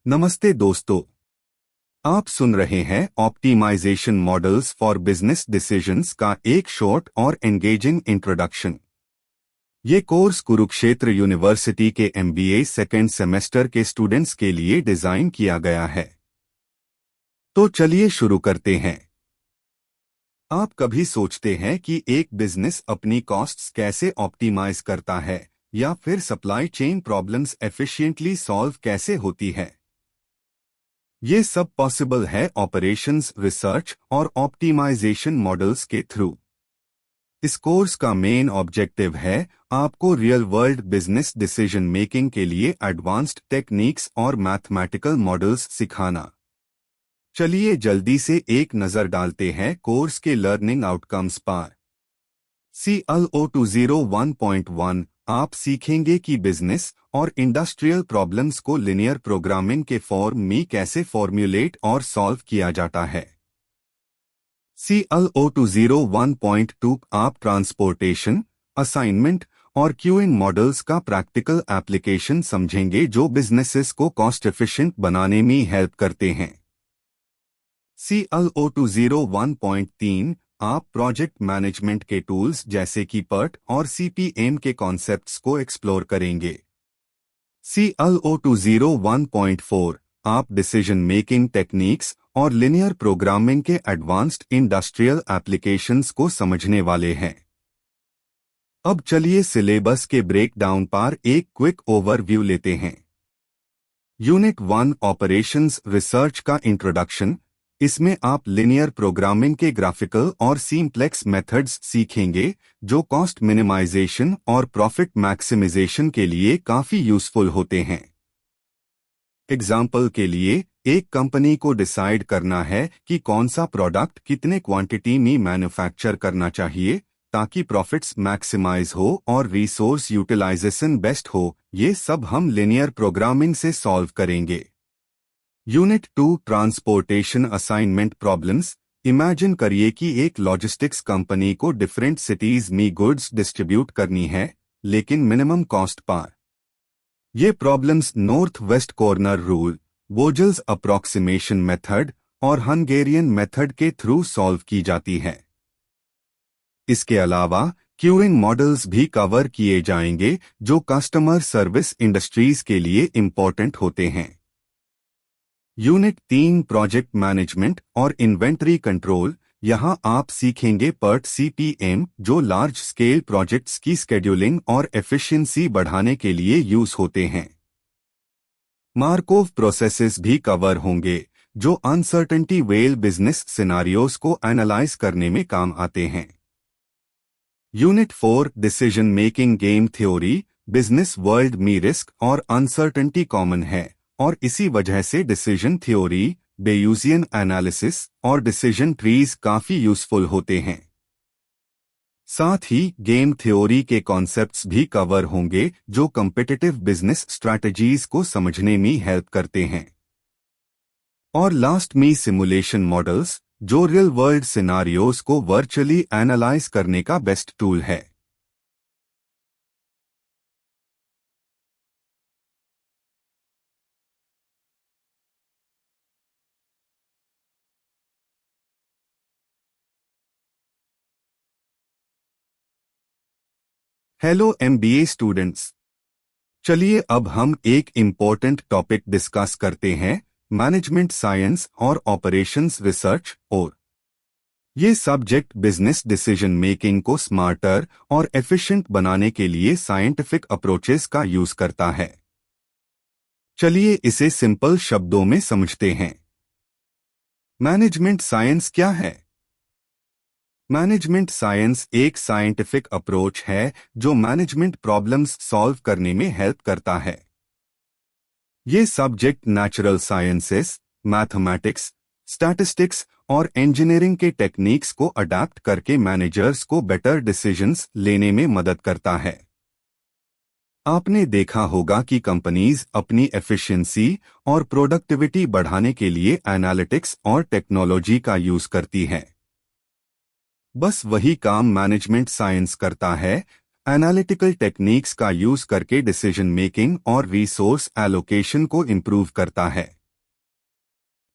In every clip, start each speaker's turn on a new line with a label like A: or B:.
A: नमस्ते दोस्तों, आप सुन रहे हैं optimisation models for business decisions का एक शॉर्ट और एंगेजिंग इंट्रोडक्शन। ये कोर्स कुरुक्षेत्र यूनिवर्सिटी के एमबीए सेकेंड सेमेस्टर के स्टूडेंट्स के लिए डिजाइन किया गया है। तो चलिए शुरू करते हैं। आप कभी सोचते हैं कि एक बिजनेस अपनी कॉस्ट्स कैसे ऑप्टिमाइज करता है या फिर supply chain problems efficiently solve कैसे होती है? ये सब पॉसिबल है ऑपरेशंस, रिसर्च और ऑप्टिमाइजेशन मॉडल्स के थ्रू। इस कोर्स का मेन ऑब्जेक्टिव है आपको real world business decision making के लिए एडवांस्ड टेक्निक्स और मैथमेटिकल मॉडल्स सिखाना। चलिए जल्दी से एक नजर डालते हैं कोर्स के लर्निंग आउटकम्स पर। CLO 201.1 आप सीखेंगे कि बिजनेस और इंडस्ट्रियल प्रॉब्लम्स को लिनियर प्रोग्रामिंग के फॉर्म में कैसे फॉर्म्युलेट और सॉल्व किया जाता है। CLO 201.2 आप ट्रांसपोर्टेशन, असाइनमेंट और क्यूइंग मॉडल्स का प्रैक्टिकल एप्लीकेशन समझेंगे जो बिजनेसेस को कॉस्ट एफिशिएंट बनाने में हेल्प करते हैं। CLO 201.3 आप प्रोजेक्ट मैनेजमेंट के टूल्स जैसे कि PERT और CPM के कॉन्सेप्ट्स को एक्सप्लोर करेंगे। CLO 201.4 आप डिसीजन मेकिंग टेक्निक्स और लिनियर प्रोग्रामिंग के एडवांस्ड इंडस्ट्रियल एप्लीकेशंस को समझने वाले हैं। अब चलिए सिलेबस के ब्रेकडाउन पर एक क्विक ओवरव्यू लेते हैं। यूनिट 1 ऑपरेशंस रिसर्च का इंट्रोडक्शन। इसमें आप लिनियर प्रोग्रामिंग के ग्राफिकल और सिंप्लेक्स मेथड्स सीखेंगे जो कॉस्ट मिनिमाइजेशन और प्रॉफिट मैक्सिमाइजेशन के लिए काफी यूजफुल होते हैं। एग्जाम्पल के लिए, एक कंपनी को डिसाइड करना है कि कौन सा प्रोडक्ट कितने क्वांटिटी में मैन्युफैक्चर करना चाहिए ताकि प्रॉफिट्स मैक्सिमाइज हो और रिसोर्स यूटिलाइजेशन बेस्ट हो। ये सब हम लिनियर प्रोग्रामिंग से सॉल्व करेंगे। Unit 2 transportation assignment problems. Imagine करिए कि एक लॉजिस्टिक्स कंपनी को डिफरेंट सिटीज में गुड्स डिस्ट्रीब्यूट करनी है लेकिन मिनिमम कॉस्ट पर। ये problems north west corner rule, Vogel's approximation method और हंगेरियन मेथड के थ्रू सॉल्व की जाती है। इसके अलावा क्यूइंग मॉडल्स भी कवर किए जाएंगे जो कस्टमर सर्विस इंडस्ट्रीज के लिए इंपॉर्टेंट होते हैं। यूनिट 3 प्रोजेक्ट मैनेजमेंट और इन्वेंटरी कंट्रोल। यहां आप सीखेंगे PERT CPM जो लार्ज स्केल प्रोजेक्ट्स की स्केड्यूलिंग और एफिशिएंसी बढ़ाने के लिए यूज होते हैं। मार्कोव प्रोसेसेस भी कवर होंगे जो अनसर्टेनिटी वेल बिजनेस सिनारियोज को एनालाइज करने में काम आते हैं। Unit 4 decision making game theory. Business world में रिस्क और अनसर्टेनिटी कॉमन है और इसी वजह से डिसीजन थ्योरी, बेयूजियन एनालिसिस और डिसीजन ट्रीज काफी यूजफुल होते हैं। साथ ही गेम थ्योरी के कॉन्सेप्ट्स भी कवर होंगे जो कॉम्पिटिटिव बिजनेस स्ट्रैटेजीज को समझने में हेल्प करते हैं। और लास्ट में सिमुलेशन मॉडल्स जो रियल वर्ल्ड सिनारियोज को वर्चुअली एनालाइज करने का बेस्ट टूल है। हेलो MBA स्टूडेंट्स, चलिए अब हम एक इम्पोर्टेंट टॉपिक डिस्कस करते हैं, मैनेजमेंट साइंस और ऑपरेशंस रिसर्च। और ये सब्जेक्ट बिजनेस डिसीजन मेकिंग को स्मार्टर और एफिशिएंट बनाने के लिए साइंटिफिक अप्रोचेस का यूज करता है। चलिए इसे सिंपल शब्दों में समझते हैं। मैनेजमेंट साइंस क्या है? मैनेजमेंट साइंस एक साइंटिफिक अप्रोच है जो मैनेजमेंट प्रॉब्लम्स सॉल्व करने में हेल्प करता है। ये subject natural sciences, mathematics, statistics और इंजीनियरिंग के टेक्निक्स को अडैप्ट करके मैनेजर्स को बेटर डिसीजंस लेने में मदद करता है। आपने देखा होगा कि कंपनीज अपनी एफिशिएंसी और प्रोडक्टिविटी बढ़ाने के लिए एनालिटिक्स और टेक्नोलॉजी का यूज करती है। बस वही काम मैनेजमेंट साइंस करता है, एनालिटिकल टेक्निक्स का यूज करके डिसीजन मेकिंग और रिसोर्स एलोकेशन को इम्प्रूव करता है।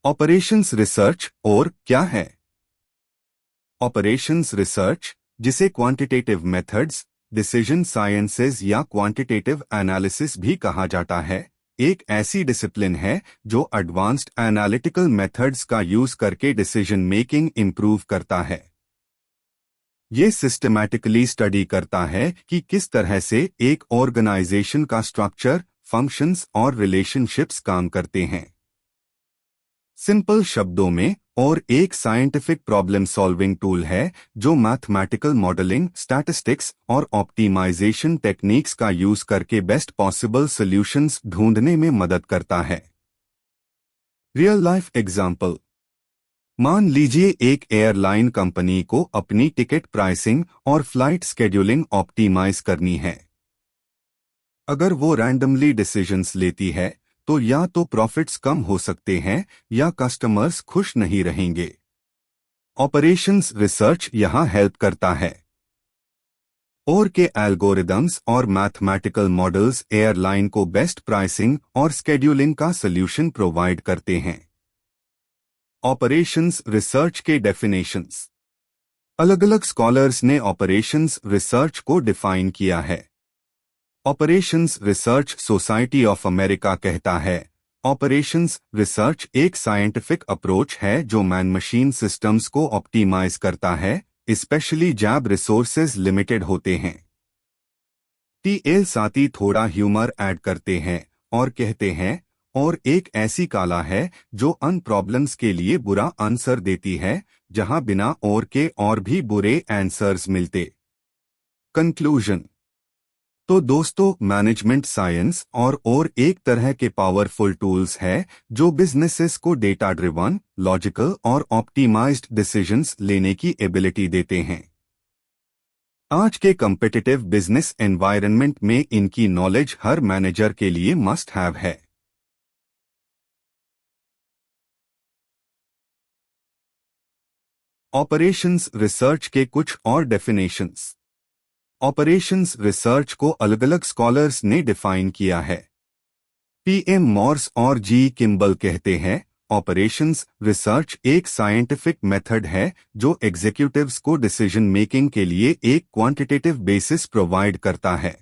A: ऑपरेशंस रिसर्च और क्या है? ऑपरेशंस रिसर्च, जिसे क्वांटिटेटिव मेथड्स, डिसीजन साइंसेज या क्वांटिटेटिव एनालिसिस भी कहा जाता है, एक ऐसी डिसिप्लिन है जो एडवांस्ड एनालिटिकल मेथड्स का यूज करके डिसीजन मेकिंग इम्प्रूव करता है। ये सिस्टमैटिकली स्टडी करता है कि किस तरह से एक ऑर्गेनाइजेशन का स्ट्रक्चर, फंक्शंस और रिलेशनशिप्स काम करते हैं। सिंपल शब्दों में, और एक साइंटिफिक प्रॉब्लम सॉल्विंग टूल है जो मैथमेटिकल मॉडलिंग, स्टैटिस्टिक्स और ऑप्टिमाइजेशन टेक्निक्स का यूज करके बेस्ट पॉसिबल सॉल्यूशंस ढूंढने में मदद करता है। Real life example. मान लीजिए एक एयरलाइन कंपनी को अपनी टिकट प्राइसिंग और फ्लाइट शेड्यूलिंग ऑप्टिमाइज करनी है। अगर वो रैंडमली डिसीजंस लेती है तो या तो प्रॉफिट्स कम हो सकते हैं या कस्टमर्स खुश नहीं रहेंगे। ऑपरेशंस रिसर्च यहां हेल्प करता है। और के एल्गोरिदम्स और मैथमेटिकल मॉडल्स एयरलाइन को बेस्ट प्राइसिंग और शेड्यूलिंग का सॉल्यूशन प्रोवाइड करते हैं। ऑपरेशंस रिसर्च के डेफिनेशंस। अलग अलग स्कॉलर्स ने ऑपरेशंस रिसर्च को डिफाइन किया है। Operations research society of America कहता है, ऑपरेशंस रिसर्च एक साइंटिफिक अप्रोच है जो मैन मशीन सिस्टम्स को ऑप्टिमाइज करता है, स्पेशली जब रिसोर्सेज लिमिटेड होते हैं। टी.एल. साथी थोड़ा ह्यूमर ऐड करते हैं और कहते हैं, और एक ऐसी कला है जो अन प्रॉब्लम्स के लिए बुरा आंसर देती है जहां बिना और के और भी बुरे आंसर्स मिलते। कंक्लूजन। तो दोस्तों, मैनेजमेंट साइंस और एक तरह के पावरफुल टूल्स है जो बिजनेसेस को डेटा ड्रिवन, लॉजिकल और ऑप्टिमाइज्ड डिसीजंस लेने की एबिलिटी देते हैं। आज के कम्पिटिटिव बिजनेस एनवायरनमेंट में इनकी नॉलेज हर मैनेजर के लिए मस्ट हैव है। ऑपरेशंस रिसर्च के कुछ और डेफिनेशंस। ऑपरेशंस रिसर्च को अलग अलग स्कॉलर्स ने डिफाइन किया है। पी.एम. मॉर्स और जी. किम्बल कहते हैं, ऑपरेशंस रिसर्च एक साइंटिफिक मेथड है जो एग्जीक्यूटिव्स को डिसीजन मेकिंग के लिए एक क्वांटिटेटिव बेसिस प्रोवाइड करता है।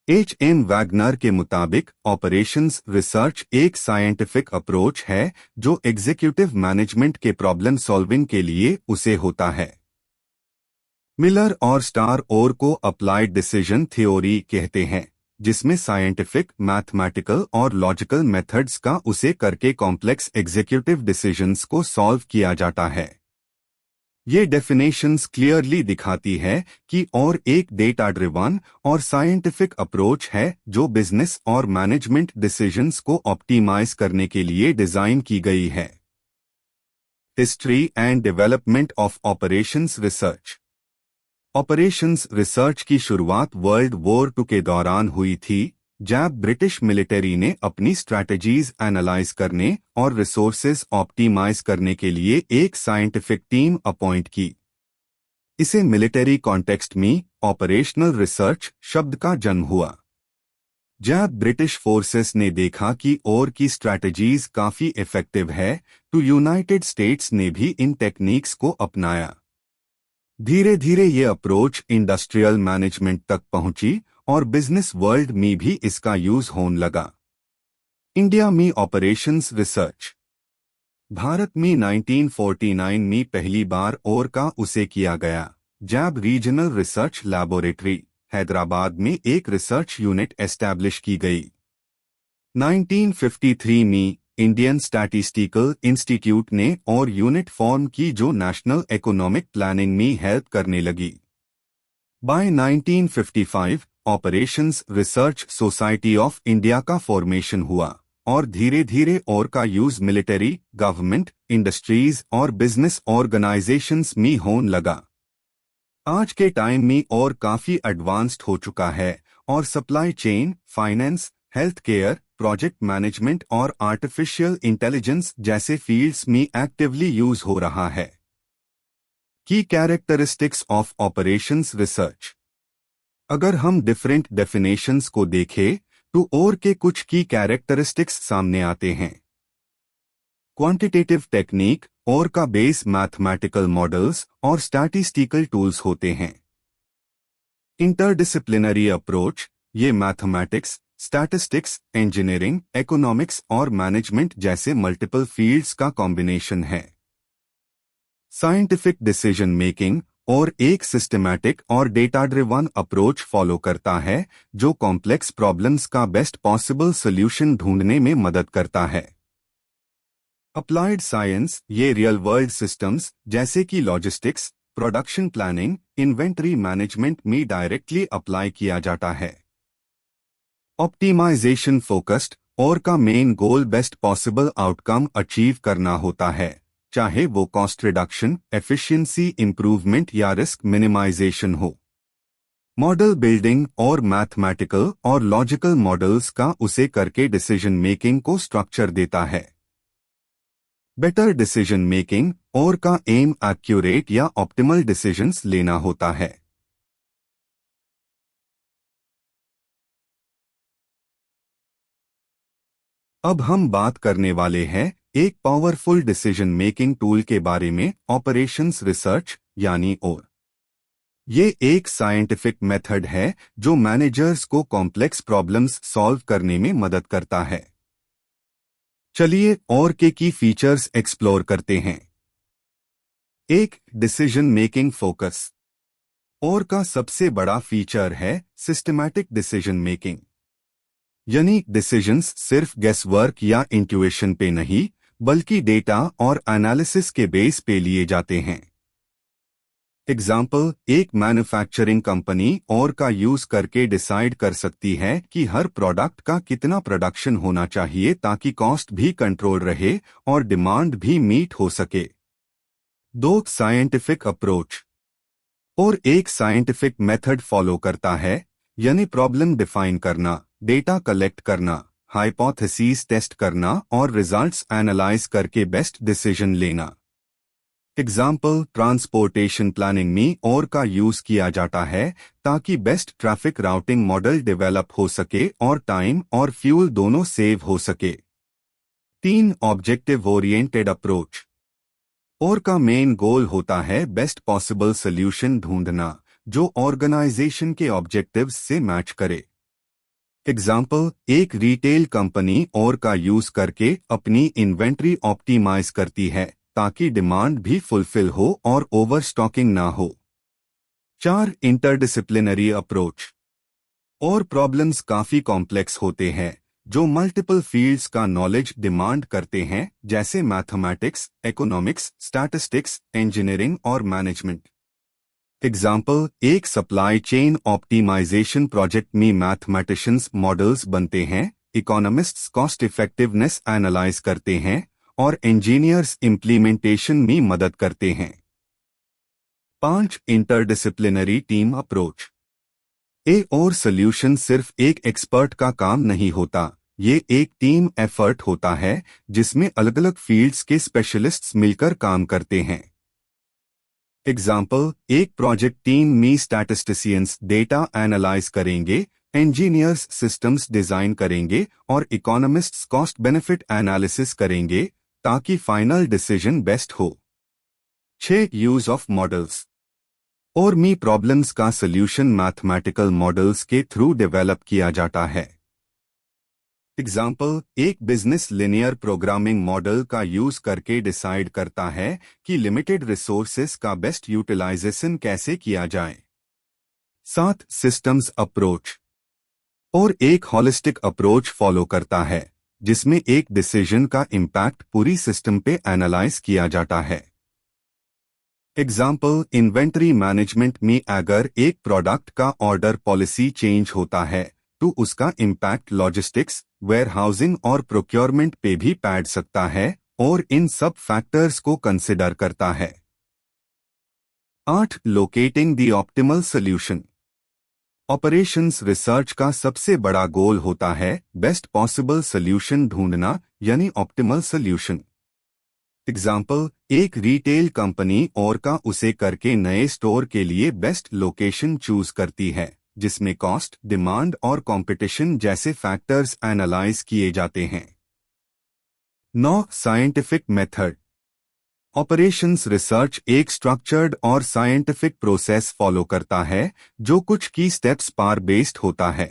A: H.M. वैगनर के मुताबिक ऑपरेशंस रिसर्च एक साइंटिफिक अप्रोच है जो एग्जीक्यूटिव मैनेजमेंट के प्रॉब्लम सॉल्विंग के लिए उसे होता है। मिलर और स्टार और को अप्लाइड डिसीजन थ्योरी कहते हैं, जिसमें साइंटिफिक, मैथमेटिकल और लॉजिकल मेथड्स का उसे करके कॉम्प्लेक्स एग्जीक्यूटिव डिसीजंस को सॉल्व किया जाता है। ये डेफिनेशंस क्लियरली दिखाती है कि और एक डेटा ड्रिवन और साइंटिफिक अप्रोच है जो बिजनेस और मैनेजमेंट डिसीजंस को ऑप्टिमाइज करने के लिए डिजाइन की गई है। History and development of operations research. Operations research की शुरुआत वर्ल्ड वॉर 2 के दौरान हुई थी, जब ब्रिटिश मिलिट्री ने अपनी स्ट्रैटेजीज एनालाइज करने और रिसोर्सेज ऑप्टिमाइज करने के लिए एक साइंटिफिक टीम अपॉइंट की। इसे मिलिट्री कॉन्टेक्स्ट में ऑपरेशनल रिसर्च शब्द का जन्म हुआ। जब ब्रिटिश फोर्सेस ने देखा कि और की स्ट्रैटेजीज काफी इफेक्टिव है, तो यूनाइटेड स्टेट्स ने भी इन टेक्निक्स को अपनाया। धीरे धीरे ये अप्रोच इंडस्ट्रियल मैनेजमेंट तक पहुंची और बिजनेस वर्ल्ड में भी इसका यूज होने लगा। इंडिया में ऑपरेशंस रिसर्च। भारत में 1949 में पहली बार और का उसे किया गया, जब रीजनल रिसर्च लैबोरेटरी हैदराबाद में एक रिसर्च यूनिट एस्टैब्लिश की गई। 1953 में इंडियन स्टैटिस्टिकल इंस्टीट्यूट ने और यूनिट फॉर्म की जो नेशनल इकोनॉमिक प्लानिंग में हेल्प करने लगी। By 1955 operations research society of India का फॉर्मेशन हुआ और धीरे धीरे और का यूज मिलिट्री, गवर्नमेंट, इंडस्ट्रीज और बिजनेस ऑर्गेनाइजेशंस में होने लगा। आज के टाइम में और काफी एडवांस्ड हो चुका है और supply chain, finance, health care, project management और आर्टिफिशियल इंटेलिजेंस जैसे फील्ड्स में एक्टिवली यूज हो रहा है। की कैरेक्टरिस्टिक्स ऑफ ऑपरेशंस रिसर्च। अगर हम डिफरेंट डेफिनेशंस को देखें तो और के कुछ की कैरेक्टरिस्टिक्स सामने आते हैं। क्वांटिटेटिव टेक्निक और का बेस मैथमेटिकल मॉडल्स और स्टैटिस्टिकल टूल्स होते हैं। इंटरडिसिप्लिनरी अप्रोच, ये मैथमेटिक्स, स्टैटिस्टिक्स, इंजीनियरिंग, इकोनॉमिक्स और मैनेजमेंट जैसे मल्टीपल फील्ड्स का कॉम्बिनेशन है। साइंटिफिक डिसीजन मेकिंग और एक सिस्टमैटिक और डेटा ड्रिवन अप्रोच फॉलो करता है जो कॉम्प्लेक्स प्रॉब्लम्स का बेस्ट पॉसिबल सॉल्यूशन ढूंढने में मदद करता है। अप्लाइड साइंस, ये रियल वर्ल्ड सिस्टम्स जैसे कि logistics, production planning, inventory management में डायरेक्टली अप्लाई किया जाता है। ऑप्टिमाइजेशन फोकस्ड और का main goal best possible outcome achieve करना होता है, चाहे वो कॉस्ट रिडक्शन, एफिशिएंसी इंप्रूवमेंट या रिस्क मिनिमाइजेशन हो। मॉडल बिल्डिंग और मैथमेटिकल और लॉजिकल मॉडल्स का उसे करके डिसीजन मेकिंग को स्ट्रक्चर देता है। बेटर डिसीजन मेकिंग और का एम एक्यूरेट या ऑप्टिमल डिसीजंस लेना होता है। अब हम बात करने वाले हैं एक पावरफुल डिसीजन मेकिंग टूल के बारे में, ऑपरेशंस रिसर्च यानी और। ये एक साइंटिफिक मेथड है जो मैनेजर्स को कॉम्प्लेक्स प्रॉब्लम्स सॉल्व करने में मदद करता है। चलिए और के की फीचर्स एक्सप्लोर करते हैं। एक, डिसीजन मेकिंग फोकस। और का सबसे बड़ा फीचर है सिस्टमैटिक डिसीजन मेकिंग, यानी डिसीजंस सिर्फ गेस वर्क या इंट्यूएशन पे नहीं बल्कि डेटा और एनालिसिस के बेस पे लिए जाते हैं। एग्जाम्पल, एक मैन्युफैक्चरिंग कंपनी और का यूज करके डिसाइड कर सकती है कि हर प्रोडक्ट का कितना प्रोडक्शन होना चाहिए ताकि कॉस्ट भी कंट्रोल रहे और डिमांड भी मीट हो सके। दो, साइंटिफिक अप्रोच। और एक साइंटिफिक मेथड फॉलो करता है, यानी प्रॉब्लम डिफाइन करना, डेटा कलेक्ट करना, हाइपोथेसिस टेस्ट करना और रिजल्ट्स एनालाइज करके बेस्ट डिसीजन लेना। एग्जाम्पल, ट्रांसपोर्टेशन प्लानिंग में और का यूज किया जाता है ताकि best traffic routing model develop हो सके और टाइम और फ्यूल दोनों सेव हो सके। तीन, ऑब्जेक्टिव ओरिएंटेड अप्रोच। और का मेन गोल होता है बेस्ट पॉसिबल सॉल्यूशन ढूंढना जो ऑर्गेनाइजेशन के ऑब्जेक्टिव्स से मैच करे। एग्जाम्पल, एक रिटेल कंपनी और का यूज करके अपनी इन्वेंट्री ऑप्टिमाइज करती है ताकि डिमांड भी फुलफिल हो और ओवरस्टॉकिंग ना हो। चार, इंटरडिसिप्लिनरी अप्रोच। और प्रॉब्लम्स काफी कॉम्प्लेक्स होते हैं जो मल्टीपल फील्ड्स का नॉलेज डिमांड करते हैं, जैसे मैथमेटिक्स, इकोनॉमिक्स, स्टैटिस्टिक्स, इंजीनियरिंग और मैनेजमेंट। एग्जाम्पल, एक सप्लाई चेन ऑप्टिमाइजेशन प्रोजेक्ट में मैथमेटिशियंस मॉडल्स बनते हैं, इकोनॉमिस्ट्स कॉस्ट इफेक्टिवनेस एनालाइज करते हैं और इंजीनियर्स इम्प्लीमेंटेशन में मदद करते हैं। पांच, इंटरडिसिप्लिनरी टीम अप्रोच। ए और सॉल्यूशन सिर्फ एक एक्सपर्ट का काम नहीं होता, ये एक टीम एफर्ट होता है जिसमें अलग अलग फील्ड्स के स्पेशलिस्ट्स मिलकर काम करते हैं। एग्जाम्पल, एक प्रोजेक्ट टीम में स्टैटिस्टिशियंस डेटा एनालाइज करेंगे, इंजीनियर्स सिस्टम्स डिजाइन करेंगे और इकोनॉमिस्ट्स कॉस्ट बेनिफिट एनालिसिस करेंगे ताकि फाइनल डिसीजन बेस्ट हो। 6, यूज ऑफ मॉडल्स। और मी प्रॉब्लम्स का सॉल्यूशन मैथमेटिकल मॉडल्स के थ्रू डेवलप किया जाता है। एग्जाम्पल, एक बिजनेस लिनियर प्रोग्रामिंग मॉडल का यूज करके डिसाइड करता है कि लिमिटेड रिसोर्सेस का बेस्ट यूटिलाइजेशन कैसे किया जाए। 7, सिस्टम्स अप्रोच। और एक हॉलिस्टिक अप्रोच फॉलो करता है जिसमें एक डिसीजन का इम्पैक्ट पूरी सिस्टम पे एनालाइज किया जाता है। एग्जाम्पल, इन्वेंटरी मैनेजमेंट में अगर एक प्रोडक्ट का ऑर्डर पॉलिसी चेंज होता है तो उसका इम्पैक्ट लॉजिस्टिक्स, वेयरहाउसिंग और प्रोक्योरमेंट पे भी पड़ सकता है और इन सब फैक्टर्स को कंसिडर करता है। 8, locating the optimal solution. Operations research का सबसे बड़ा गोल होता है बेस्ट पॉसिबल सॉल्यूशन ढूंढना, यानी ऑप्टिमल सॉल्यूशन। एग्जाम्पल, एक रिटेल कंपनी और का उसे करके नए स्टोर के लिए बेस्ट लोकेशन चूज करती है, जिसमें कॉस्ट, डिमांड और कंपटीशन जैसे फैक्टर्स एनालाइज किए जाते हैं। 9. Scientific method. ऑपरेशंस रिसर्च एक स्ट्रक्चर्ड और साइंटिफिक प्रोसेस फॉलो करता है जो कुछ की स्टेप्स पर बेस्ड होता है।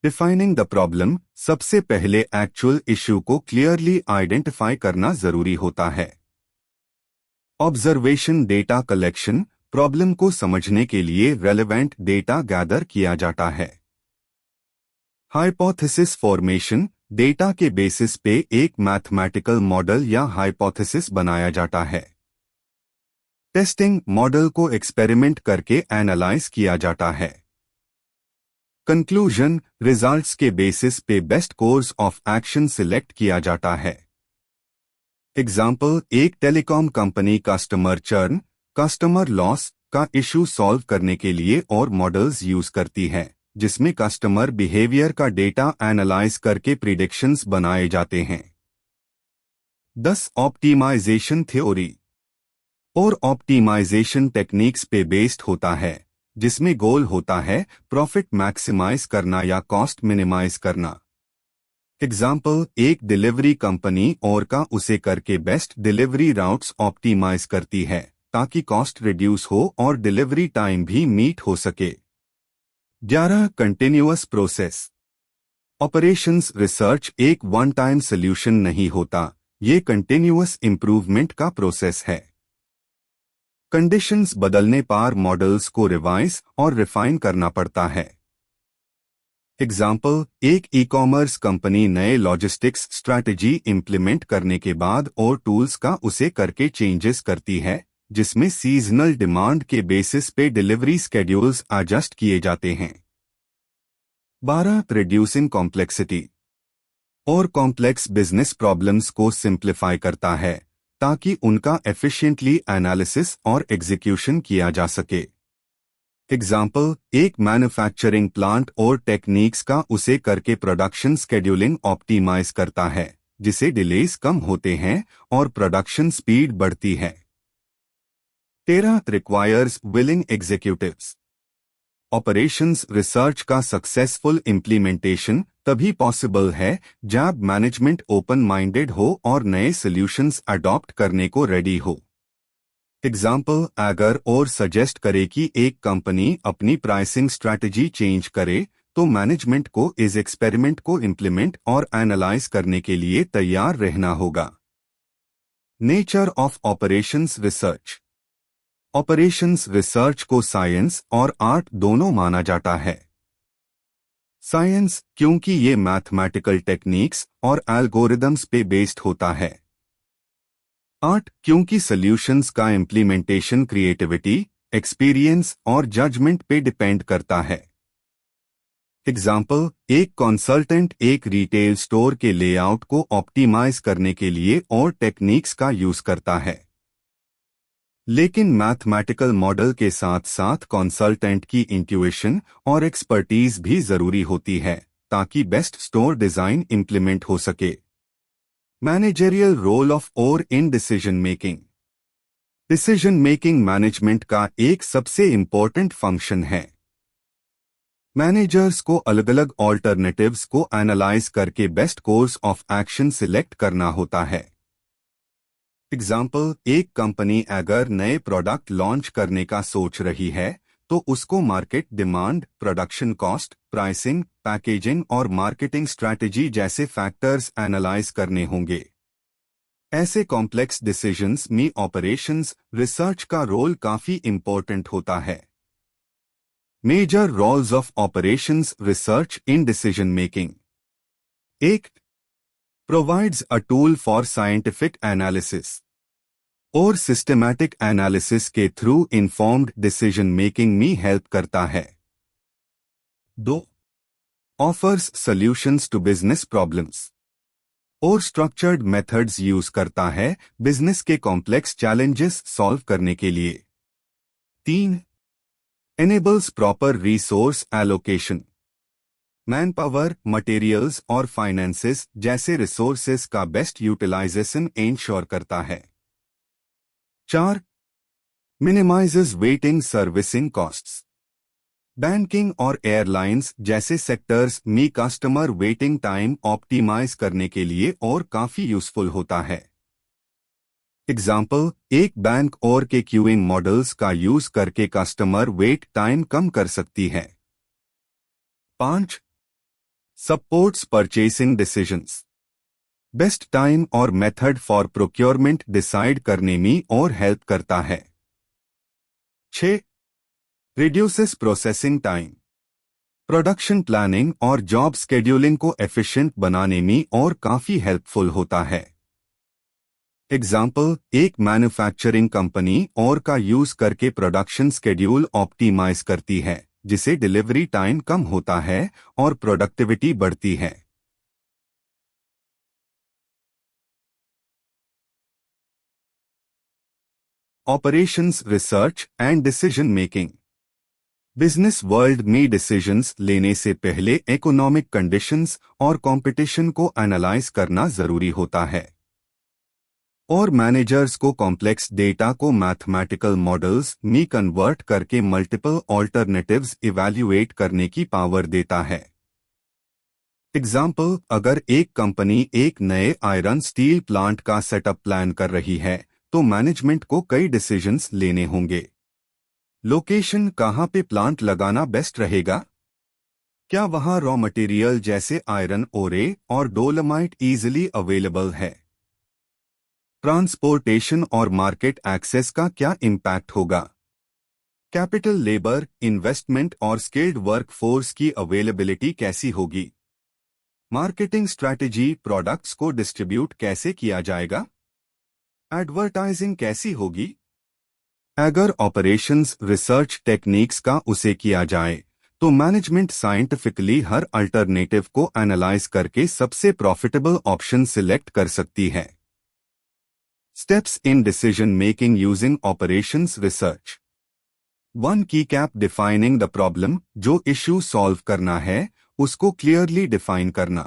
A: डिफाइनिंग द प्रॉब्लम, सबसे पहले एक्चुअल इश्यू को क्लियरली आइडेंटिफाई करना जरूरी होता है। ऑब्जर्वेशन डेटा कलेक्शन, प्रॉब्लम को समझने के लिए रेलेवेंट डेटा गैदर किया जाता है। हाइपोथेसिस फॉर्मेशन, डेटा के बेसिस पे एक मैथमेटिकल मॉडल या हाइपोथेसिस बनाया जाता है। टेस्टिंग, मॉडल को एक्सपेरिमेंट करके एनालाइज किया जाता है। कंक्लूजन, रिजल्ट्स के बेसिस पे best course of action select किया जाता है। एग्जाम्पल, एक telecom company customer churn, customer loss का इशू सॉल्व करने के लिए और मॉडल्स यूज करती है जिसमें कस्टमर बिहेवियर का डेटा एनालाइज करके प्रिडिक्शंस बनाए जाते हैं। 10. ऑप्टिमाइजेशन थ्योरी और ऑप्टिमाइजेशन टेक्निक्स पे बेस्ड होता है जिसमें गोल होता है प्रॉफिट मैक्सिमाइज करना या कॉस्ट मिनिमाइज करना। एग्जाम्पल, एक डिलीवरी कंपनी और का उसे करके बेस्ट डिलीवरी राउट्स ऑप्टिमाइज करती है ताकि कॉस्ट रिड्यूस हो और डिलीवरी टाइम भी मीट हो सके। 11. Continuous process. ऑपरेशंस रिसर्च एक वन टाइम सोल्यूशन नहीं होता, ये कंटिन्यूअस इंप्रूवमेंट का प्रोसेस है। कंडीशंस बदलने पर मॉडल्स को रिवाइज और रिफाइन करना पड़ता है। एग्जाम्पल, एक ई कॉमर्स कंपनी नए लॉजिस्टिक्स स्ट्रैटेजी इंप्लीमेंट करने के बाद और टूल्स का उसे करके चेंजेस करती है जिसमें सीजनल डिमांड के बेसिस पे डिलीवरी स्केड्यूल्स एडजस्ट किए जाते हैं। 12. रिड्यूसिंग कॉम्प्लेक्सिटी और कॉम्प्लेक्स बिजनेस प्रॉब्लम्स को सिंप्लीफाई करता है ताकि उनका एफिशिएंटली एनालिसिस और एग्जीक्यूशन किया जा सके। एग्जाम्पल, एक मैन्युफैक्चरिंग प्लांट और टेक्निक्स का उसे करके प्रोडक्शन स्केड्यूलिंग ऑप्टिमाइज करता है जिसे डिलेज कम होते हैं और प्रोडक्शन स्पीड बढ़ती है। 13. Requires willing executives. Operations research का सक्सेसफुल इम्प्लीमेंटेशन तभी पॉसिबल है जब मैनेजमेंट ओपन माइंडेड हो और नए सॉल्यूशंस अडॉप्ट करने को रेडी हो। एग्जाम्पल, अगर और सजेस्ट करे कि एक कंपनी अपनी प्राइसिंग स्ट्रैटेजी चेंज करे तो मैनेजमेंट को इस एक्सपेरिमेंट को इम्प्लीमेंट और एनालाइज करने के लिए तैयार रहना होगा। Nature of operations research. Operations research को साइंस और आर्ट दोनों माना जाता है। साइंस क्योंकि ये मैथमेटिकल टेक्निक्स और एल्गोरिदम्स पे बेस्ड होता है। आर्ट क्योंकि सॉल्यूशंस का इम्प्लीमेंटेशन क्रिएटिविटी, एक्सपीरियंस और जजमेंट पे डिपेंड करता है। एग्जाम्पल, एक कंसल्टेंट एक रिटेल स्टोर के लेआउट को ऑप्टिमाइज करने के लिए और टेक्निक्स का यूज करता है, लेकिन मैथमेटिकल मॉडल के साथ साथ कंसल्टेंट की इंट्यूइशन और एक्सपर्टीज भी जरूरी होती है ताकि बेस्ट स्टोर डिजाइन इंप्लीमेंट हो सके। मैनेजरियल रोल ऑफ और इन decision making. Decision making management का एक सबसे इंपॉर्टेंट फंक्शन है। मैनेजर्स को अलग अलग ऑल्टरनेटिव्स को एनालाइज करके best course of action select करना होता है। एग्जाम्पल, एक कंपनी अगर नए प्रोडक्ट लॉन्च करने का सोच रही है तो उसको market demand, production cost, pricing, packaging और मार्केटिंग स्ट्रैटेजी जैसे फैक्टर्स एनालाइज करने होंगे। ऐसे कॉम्प्लेक्स डिसीजंस में ऑपरेशंस रिसर्च का रोल काफी इंपॉर्टेंट होता है। Major roles of operations research in decision making. 1. provides a tool for scientific analysis और सिस्टमैटिक एनालिसिस के थ्रू इन्फॉर्म्ड डिसीजन मेकिंग में हेल्प करता है। 2. Offers solutions to business problems और स्ट्रक्चर्ड मेथड्स यूज करता है बिजनेस के कॉम्प्लेक्स चैलेंजेस सॉल्व करने के लिए। 3. enables proper resource allocation, man power, materials और फाइनेंसेस जैसे रिसोर्सेस का बेस्ट यूटिलाइजेशन इंश्योर करता है। 4. Minimises waiting servicing costs banking और एयरलाइंस जैसे सेक्टर्स में कस्टमर वेटिंग टाइम ऑप्टिमाइज करने के लिए और काफी यूजफुल होता है। एग्जाम्पल, एक बैंक और के क्यूइंग मॉडल्स का यूज करके कस्टमर वेट टाइम कम कर सकती है। 5. Supports purchasing decisions. Best time और मेथड फॉर प्रोक्योरमेंट डिसाइड करने में और हेल्प करता है। 6. Reduces processing time. Production planning और जॉब स्केड्यूलिंग को एफिशिएंट बनाने में और काफी हेल्पफुल होता है। एग्जाम्पल, एक मैन्युफैक्चरिंग कंपनी और का यूज करके प्रोडक्शन स्केड्यूल ऑप्टिमाइज करती है, जिसे डिलीवरी टाइम कम होता है और प्रोडक्टिविटी बढ़ती है। Operations research and decision making. Business world में डिसीजंस लेने से पहले इकोनॉमिक कंडीशंस और कंपटीशन को एनालाइज करना जरूरी होता है, और मैनेजर्स को कॉम्प्लेक्स डेटा को मैथमेटिकल मॉडल्स में कन्वर्ट करके मल्टीपल ऑल्टरनेटिव्स इवैल्यूएट करने की पावर देता है। एग्जाम्पल, अगर एक कंपनी एक नए आयरन स्टील प्लांट का सेटअप प्लान कर रही है तो मैनेजमेंट को कई डिसीजंस लेने होंगे। लोकेशन, कहाँ पे प्लांट लगाना बेस्ट रहेगा? क्या वहाँ रॉ मटेरियल जैसे आयरन ओरे और डोलोमाइट इजीली अवेलेबल है? ट्रांसपोर्टेशन और मार्केट एक्सेस का क्या इम्पैक्ट होगा? कैपिटल, लेबर, इन्वेस्टमेंट और स्किल्ड वर्कफोर्स की अवेलेबिलिटी कैसी होगी? मार्केटिंग स्ट्रैटेजी, प्रोडक्ट्स को डिस्ट्रीब्यूट कैसे किया जाएगा? एडवर्टाइजिंग कैसी होगी? अगर ऑपरेशंस रिसर्च टेक्निक्स का उसे किया जाए तो मैनेजमेंट साइंटिफिकली हर अल्टरनेटिव को एनालाइज करके सबसे प्रॉफिटेबल ऑप्शन सिलेक्ट कर सकती है। Steps in decision making using operations research. 1. की कैप डिफाइनिंग द प्रॉब्लम। जो इश्यू सॉल्व करना है उसको क्लियरली डिफाइन करना।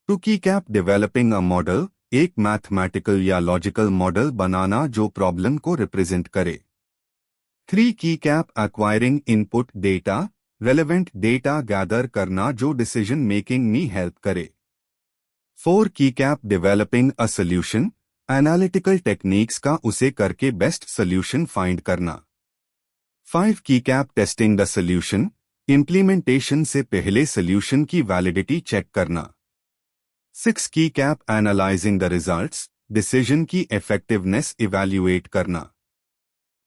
A: 2. की कैप डेवलपिंग अ मॉडल। एक मैथमेटिकल या लॉजिकल मॉडल बनाना जो प्रॉब्लम को रिप्रेजेंट करे। 3. की cap acquiring input data. Relevant data gather करना जो डिसीजन मेकिंग में हेल्प करे। 4. की cap developing a solution. Analytical techniques का उसे करके बेस्ट सोल्यूशन फाइंड करना। 5. की cap testing the solution. Implementation से पहले सोल्यूशन की वैलिडिटी चेक करना। 6. की cap analysing the results. Decision की इफेक्टिवनेस इवैल्यूएट करना।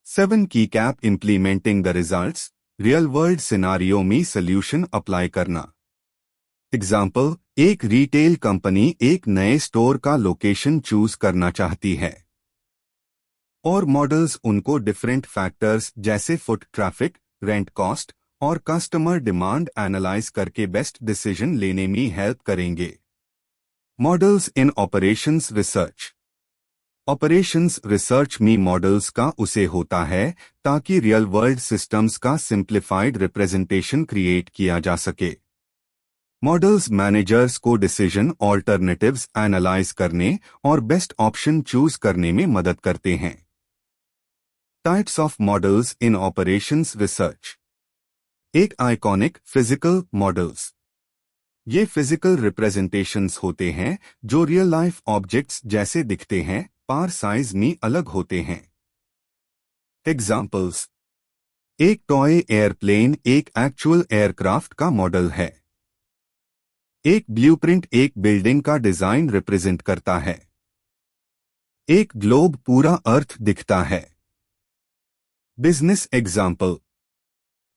A: 7. की cap implementing the results. Real world scenario में सोल्यूशन अप्लाई करना। एग्जाम्पल, एक रिटेल कंपनी एक नए स्टोर का लोकेशन चूज करना चाहती है और मॉडल्स उनको डिफरेंट फैक्टर्स जैसे फुट ट्रैफिक, रेंट कॉस्ट और कस्टमर डिमांड एनालाइज करके बेस्ट डिसीजन लेने में हेल्प करेंगे। Models in operations research. Operations research में मॉडल्स का उसे होता है ताकि रियल वर्ल्ड सिस्टम्स का सिंप्लीफाइड रिप्रेजेंटेशन क्रिएट किया जा सके। मॉडल्स मैनेजर्स को डिसीजन ऑल्टरनेटिव्स एनालाइज करने और बेस्ट ऑप्शन चूज करने में मदद करते हैं। Types of models in operations research. एक, आइकॉनिक फिजिकल मॉडल्स। ये फिजिकल रिप्रेजेंटेशंस होते हैं जो रियल लाइफ ऑब्जेक्ट्स जैसे दिखते हैं, पर साइज में अलग होते हैं। एग्जाम्पल्स, एक टॉय एयरप्लेन एक एक्चुअल एयरक्राफ्ट का मॉडल है। एक ब्लूप्रिंट एक बिल्डिंग का डिजाइन रिप्रेजेंट करता है। एक ग्लोब पूरा अर्थ दिखता है। बिजनेस एग्जाम्पल,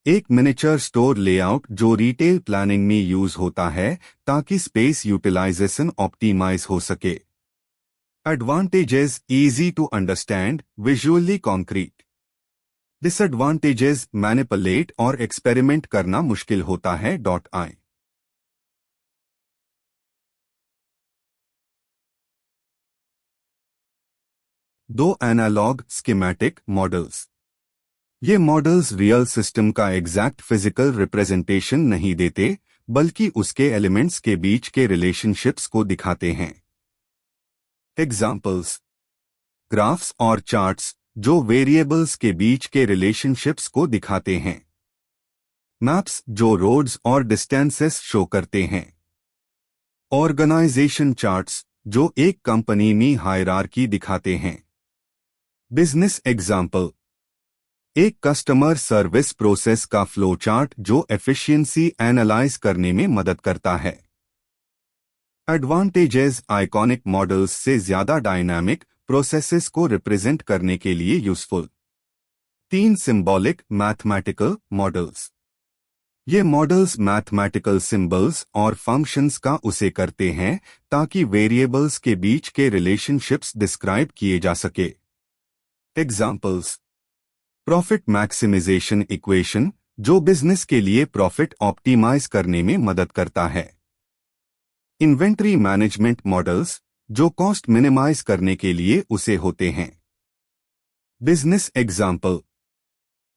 A: एक मिनिएचर स्टोर लेआउट जो रिटेल प्लानिंग में यूज होता है ताकि स्पेस यूटिलाइजेशन ऑप्टिमाइज हो सके। Advantages, easy to understand, visually concrete. Disadvantages, manipulate और एक्सपेरिमेंट करना मुश्किल होता है। आई 2. Analog schematic models. ये मॉडल्स रियल सिस्टम का एग्जैक्ट फिजिकल रिप्रेजेंटेशन नहीं देते बल्कि उसके एलिमेंट्स के बीच के रिलेशनशिप्स को दिखाते हैं। एग्जाम्पल्स, ग्राफ्स और चार्ट्स जो वेरिएबल्स के बीच के रिलेशनशिप्स को दिखाते हैं। मैप्स जो रोड्स और डिस्टेंसेस शो करते हैं। ऑर्गेनाइजेशन चार्ट्स जो एक कंपनी में हायरार्की दिखाते हैं। बिजनेस एग्जाम्पल, एक कस्टमर सर्विस प्रोसेस का फ्लो चार्ट जो एफिशिएंसी एनालाइज करने में मदद करता है। एडवांटेजेस, आइकॉनिक मॉडल्स से ज्यादा डायनामिक प्रोसेसेस को रिप्रेजेंट करने के लिए यूजफुल। 3 सिंबॉलिक मैथमेटिकल मॉडल्स, ये मॉडल्स मैथमेटिकल सिंबल्स और फंक्शंस का उसे करते हैं ताकि वेरिएबल्स के बीच के रिलेशनशिप्स डिस्क्राइब किए जा सके। एग्जाम्पल्स, प्रॉफिट मैक्सिमाइजेशन इक्वेशन जो बिजनेस के लिए प्रॉफिट ऑप्टिमाइज करने में मदद करता है। इन्वेंट्री मैनेजमेंट मॉडल्स जो कॉस्ट मिनिमाइज करने के लिए उसे होते हैं। बिजनेस एग्जाम्पल,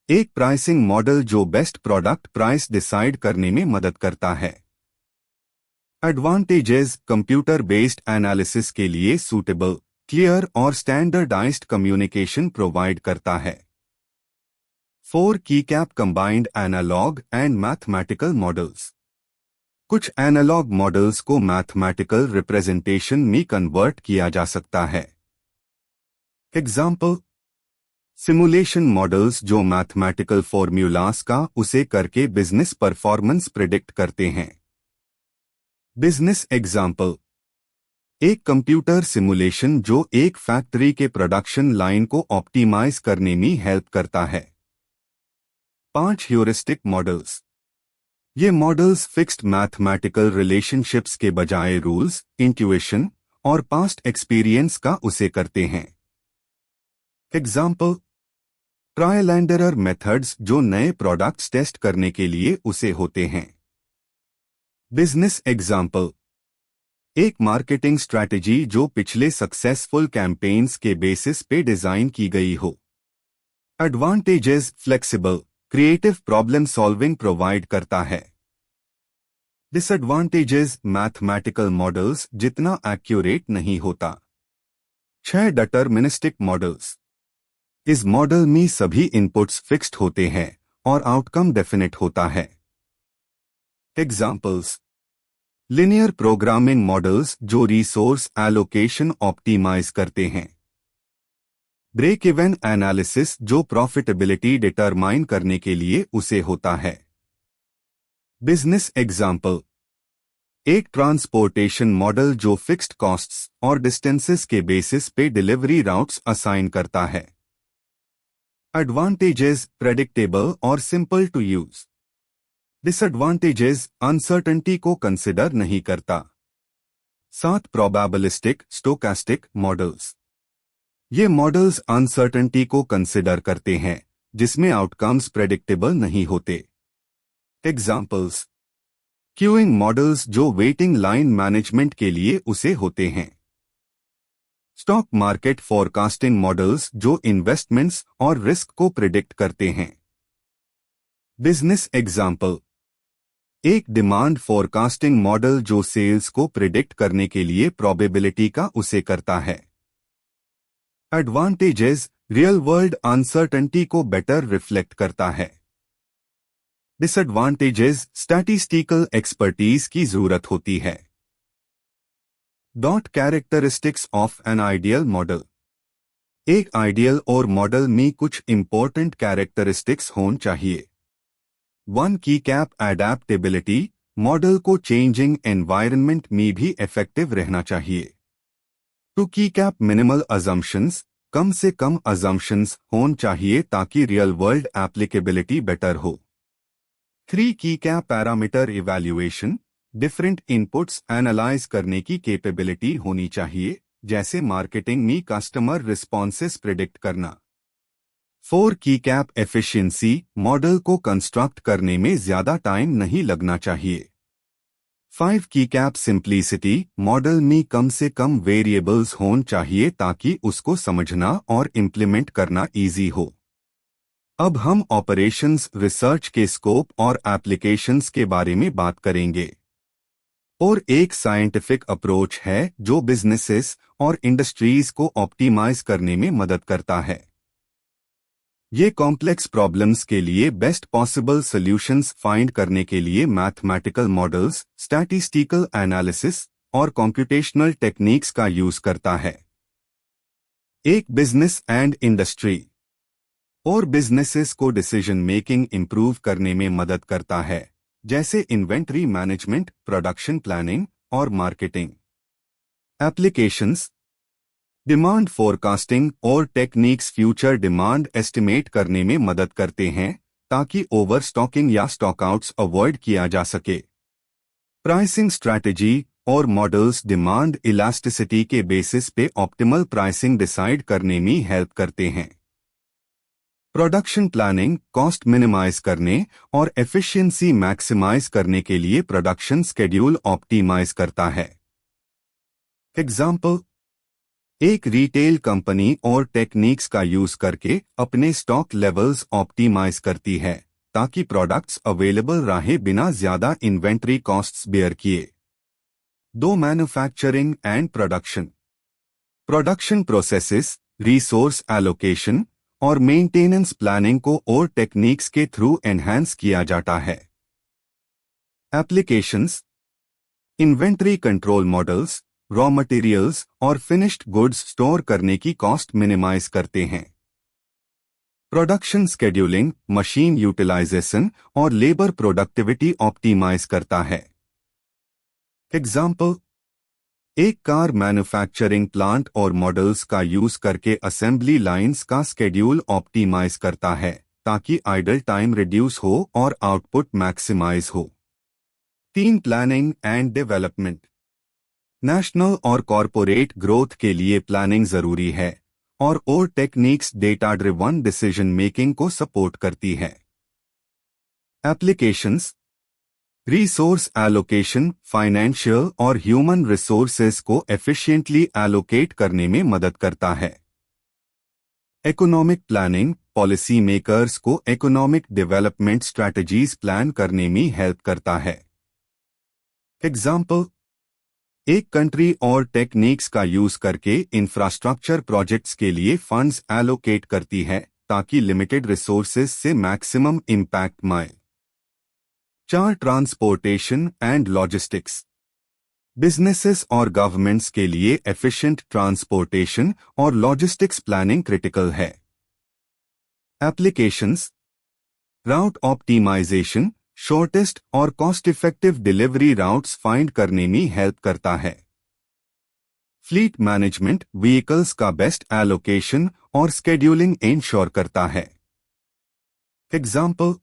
A: एक प्राइसिंग मॉडल जो बेस्ट प्रोडक्ट प्राइस डिसाइड करने में मदद करता है। एडवांटेजेस, कंप्यूटर बेस्ड एनालिसिस के लिए सूटेबल, क्लियर और स्टैंडर्डाइज्ड कम्युनिकेशन प्रोवाइड करता है। 4 कीकैप combined analog and mathematical models, कुछ एनालॉग मॉडल्स को मैथमेटिकल रिप्रेजेंटेशन में कन्वर्ट किया जा सकता है। एग्जाम्पल, सिमुलेशन मॉडल्स जो मैथमेटिकल फॉर्मूलास का उसे करके बिजनेस परफॉर्मेंस प्रिडिक्ट करते हैं। बिजनेस एग्जाम्पल, एक कंप्यूटर सिमुलेशन जो एक फैक्ट्री के प्रोडक्शन लाइन को ऑप्टिमाइज करने में हेल्प करता है। 5 ह्यूरिस्टिक मॉडल्स, ये मॉडल्स फिक्स्ड मैथमेटिकल रिलेशनशिप्स के बजाय रूल्स, इंट्यूशन और पास्ट एक्सपीरियंस का उसे करते हैं। Example, trial and error methods जो नए प्रोडक्ट्स टेस्ट करने के लिए उसे होते हैं। बिजनेस एग्जाम्पल, एक मार्केटिंग स्ट्रैटेजी जो पिछले सक्सेसफुल कैंपेन्स के बेसिस पे डिजाइन की गई हो। Advantages, flexible, creative problem solving provide करता है। डिसएडवांटेजेस, मैथमेटिकल मॉडल्स जितना एक्यूरेट नहीं होता। 6 डिटरमिनिस्टिक मॉडल्स, इस मॉडल में सभी इनपुट्स फिक्स्ड होते हैं और आउटकम डेफिनेट होता है। एग्जाम्पल्स, लिनियर प्रोग्रामिंग मॉडल्स जो रिसोर्स एलोकेशन ऑप्टिमाइज करते हैं। ब्रेक इवन एनालिसिस जो प्रॉफिटेबिलिटी डिटरमाइन करने के लिए उसे होता है। बिजनेस एग्जाम्पल, एक ट्रांसपोर्टेशन मॉडल जो फिक्स्ड कॉस्ट्स और डिस्टेंसेस के बेसिस पे डिलीवरी राउट्स असाइन करता है। एडवांटेजेस, प्रेडिक्टेबल और simple to use. Disadvantages, uncertainty को कंसिडर नहीं करता। 7 प्रोबेबिलिस्टिक स्टोकास्टिक मॉडल्स, ये मॉडल्स अनसर्टेनिटी को कंसिडर करते हैं जिसमें आउटकम्स प्रेडिक्टेबल नहीं होते। एग्जाम्पल्स, क्यूइंग मॉडल्स जो वेटिंग लाइन मैनेजमेंट के लिए उसे होते हैं। स्टॉक मार्केट फोरकास्टिंग मॉडल्स जो इन्वेस्टमेंट्स और रिस्क को प्रिडिक्ट करते हैं। बिजनेस एग्जाम्पल, एक डिमांड फोरकास्टिंग मॉडल जो सेल्स को प्रिडिक्ट करने के लिए प्रोबेबिलिटी का उसे करता है। एडवांटेजेस, रियल वर्ल्ड अनसर्टेनिटी को बेटर रिफ्लेक्ट करता है। डिसएडवांटेजेस, स्टैटिस्टिकल एक्सपर्टीज की जरूरत होती है। Characteristics of an ideal model, एक आइडियल और मॉडल में कुछ इंपॉर्टेंट कैरेक्टरिस्टिक्स होनी चाहिए। 1 कीकैप एडेप्टेबिलिटी, मॉडल को चेंजिंग एनवायरनमेंट में भी इफेक्टिव रहना चाहिए। 2 कीकैप मिनिमल अजम्पशंस, कम से कम अजम्पशंस होने चाहिए ताकि रियल वर्ल्ड एप्लीकेबिलिटी बेटर हो। 3 keycap parameter evaluation, different inputs analyse करने की कैपेबिलिटी होनी चाहिए जैसे मार्केटिंग में कस्टमर रिस्पॉन्सेस प्रिडिक्ट करना। 4 कीकैप एफिशिएंसी, मॉडल को कंस्ट्रक्ट करने में ज्यादा टाइम नहीं लगना चाहिए। 5 कीकैप सिंप्लिसिटी, मॉडल में कम से कम वेरिएबल्स होने चाहिए ताकि उसको समझना और इम्प्लीमेंट करना इजी हो। अब हम ऑपरेशंस रिसर्च के स्कोप और एप्लीकेशंस के बारे में बात करेंगे। और एक साइंटिफिक अप्रोच है जो बिजनेसेस और इंडस्ट्रीज को ऑप्टिमाइज करने में मदद करता है। ये कॉम्प्लेक्स प्रॉब्लम्स के लिए बेस्ट पॉसिबल सॉल्यूशंस फाइंड करने के लिए मैथमेटिकल मॉडल्स, स्टैटिस्टिकल एनालिसिस और कंप्यूटेशनल टेक्निक्स का यूज करता है। एक बिजनेस एंड इंडस्ट्री और बिजनेसेस को डिसीजन मेकिंग इंप्रूव करने में मदद करता है, जैसे इन्वेंट्री मैनेजमेंट, प्रोडक्शन प्लानिंग और मार्केटिंग। एप्लीकेशंस, डिमांड फोरकास्टिंग और टेक्निक्स फ्यूचर डिमांड एस्टिमेट करने में मदद करते हैं ताकि ओवरस्टॉकिंग या स्टॉकआउट्स अवॉइड किया जा सके। प्राइसिंग स्ट्रैटेजी और मॉडल्स डिमांड इलास्टिसिटी के बेसिस पे ऑप्टिमल प्राइसिंग डिसाइड करने में हेल्प करते हैं। प्रोडक्शन प्लानिंग कॉस्ट मिनिमाइज करने और एफिशिएंसी मैक्सिमाइज करने के लिए प्रोडक्शन शेड्यूल ऑप्टिमाइज करता है। एग्जाम्पल, एक रिटेल कंपनी और टेक्निक्स का यूज करके अपने स्टॉक लेवल्स ऑप्टिमाइज करती है ताकि प्रोडक्ट्स अवेलेबल रहे बिना ज्यादा इन्वेंट्री कॉस्ट्स बेयर किए। दो, manufacturing and production. Production processes, resource allocation और मेंटेनेंस प्लानिंग को और टेक्निक्स के थ्रू एनहांस किया जाता है। Applications, inventory control models raw materials और फिनिश्ड गुड्स स्टोर करने की कॉस्ट मिनिमाइज करते हैं। प्रोडक्शन स्केड्यूलिंग मशीन यूटिलाइजेशन और लेबर प्रोडक्टिविटी ऑप्टिमाइज करता है। एग्जाम्पल, एक कार मैन्युफैक्चरिंग प्लांट और मॉडल्स का यूज करके असेंबली लाइंस का स्केड्यूल ऑप्टिमाइज करता है ताकि आइडल टाइम रिड्यूस हो और आउटपुट मैक्सिमाइज हो। 3, प्लानिंग एंड डेवलपमेंट। नेशनल और कॉरपोरेट ग्रोथ के लिए प्लानिंग जरूरी है और techniques data driven decision making को सपोर्ट करती है। एप्लीकेशंस, रिसोर्स एलोकेशन फाइनेंशियल और ह्यूमन रिसोर्सेज को एफिशिएंटली एलोकेट करने में मदद करता है। इकोनॉमिक प्लानिंग पॉलिसी मेकर्स को इकोनॉमिक डेवलपमेंट स्ट्रैटेजीज प्लान करने में हेल्प करता है। एग्जाम्पल, एक कंट्री और टेक्निक्स का यूज करके इंफ्रास्ट्रक्चर प्रोजेक्ट्स के लिए फंड्स एलोकेट करती है ताकि लिमिटेड रिसोर्सेज से मैक्सिमम इम्पैक्ट मिले। 4, ट्रांसपोर्टेशन एंड लॉजिस्टिक्स। बिजनेसेस और गवर्नमेंट्स के लिए एफिशिएंट ट्रांसपोर्टेशन और लॉजिस्टिक्स प्लानिंग क्रिटिकल है। एप्लीकेशंस, राउट ऑप्टिमाइजेशन शॉर्टेस्ट और cost effective delivery routes find करने में हेल्प करता है। फ्लीट मैनेजमेंट व्हीकल्स का बेस्ट एलोकेशन और स्केड्यूलिंग इंश्योर करता है। एग्जाम्पल,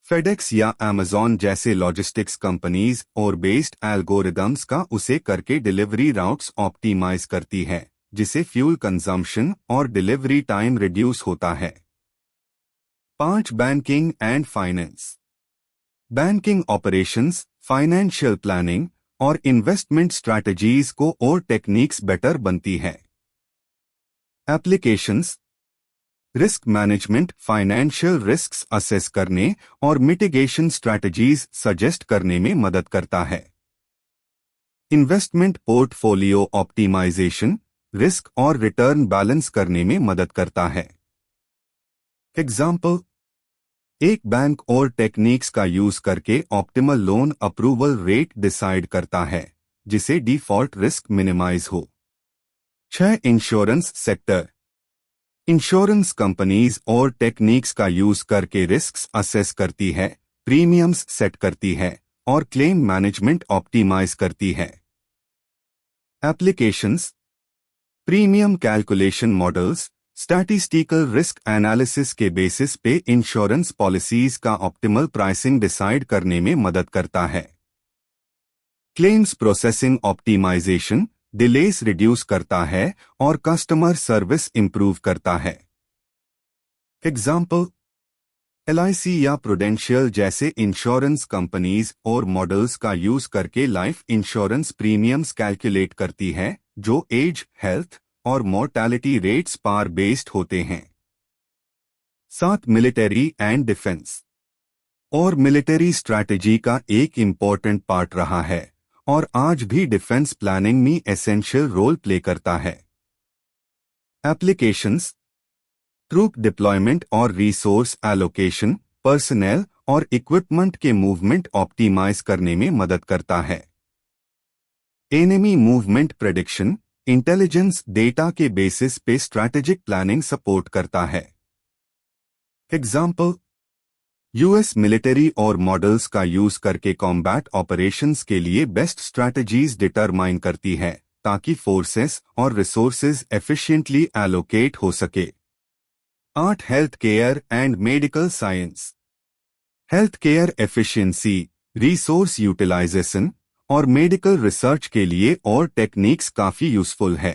A: फेडेक्स या अमेज़न जैसे लॉजिस्टिक्स कंपनीज और बेस्ड एल्गोरिदम्स का उसे करके डिलीवरी राउट्स ऑप्टिमाइज करती है जिसे फ्यूल कंजम्पशन और डिलीवरी टाइम रिड्यूस होता है। 5, banking and finance. Banking operations, financial planning और इन्वेस्टमेंट स्ट्रैटेजीज को और टेक्निक्स बेटर बनती है। Applications, risk management financial risks assess करने और मिटिगेशन स्ट्रैटेजीज सजेस्ट करने में मदद करता है। इन्वेस्टमेंट पोर्टफोलियो ऑप्टिमाइजेशन रिस्क और रिटर्न बैलेंस करने में मदद करता है। एग्जाम्पल, एक बैंक और टेक्निक्स का यूज करके optimal loan approval rate decide करता है जिसे डिफॉल्ट रिस्क मिनिमाइज हो। 6, इंश्योरेंस सेक्टर। इंश्योरेंस कंपनीज और टेक्निक्स का यूज करके रिस्क्स असेस करती है, प्रीमियम्स सेट करती है और क्लेम मैनेजमेंट ऑप्टिमाइज करती है। Applications, premium calculation models statistical risk analysis के बेसिस पे इंश्योरेंस पॉलिसीज का ऑप्टिमल प्राइसिंग डिसाइड करने में मदद करता है। Claims processing optimisation delays reduce करता है और कस्टमर सर्विस इंप्रूव करता है। एग्जाम्पल, LIC या प्रूडेंशियल जैसे इंश्योरेंस कंपनीज और मॉडल्स का यूज करके लाइफ इंश्योरेंस प्रीमियम्स कैलकुलेट करती है जो एज, हेल्थ और मोर्टैलिटी रेट्स पर बेस्ड होते हैं। 7, मिलिट्री एंड डिफेंस। और मिलिट्री स्ट्रैटेजी का एक इम्पोर्टेंट पार्ट रहा है और आज भी डिफेंस प्लानिंग में एसेंशियल रोल प्ले करता है। एप्लीकेशंस, ट्रूप डिप्लॉयमेंट और रिसोर्स एलोकेशन पर्सनल और इक्विपमेंट के मूवमेंट ऑप्टिमाइज करने में मदद करता है। Enemy movement prediction intelligence data के बेसिस पे स्ट्रैटेजिक प्लानिंग सपोर्ट करता है। एग्जाम्पल, यूएस मिलिट्री और मॉडल्स का यूज करके कॉम्बैट ऑपरेशंस के लिए बेस्ट स्ट्रैटेजीज डिटरमाइन करती है ताकि फोर्सेस और रिसोर्सेज एफिशिएंटली एलोकेट हो सके। 8 health care and medical science. Health care efficiency, resource utilisation और मेडिकल रिसर्च के लिए और टेक्निक्स काफी यूजफुल है।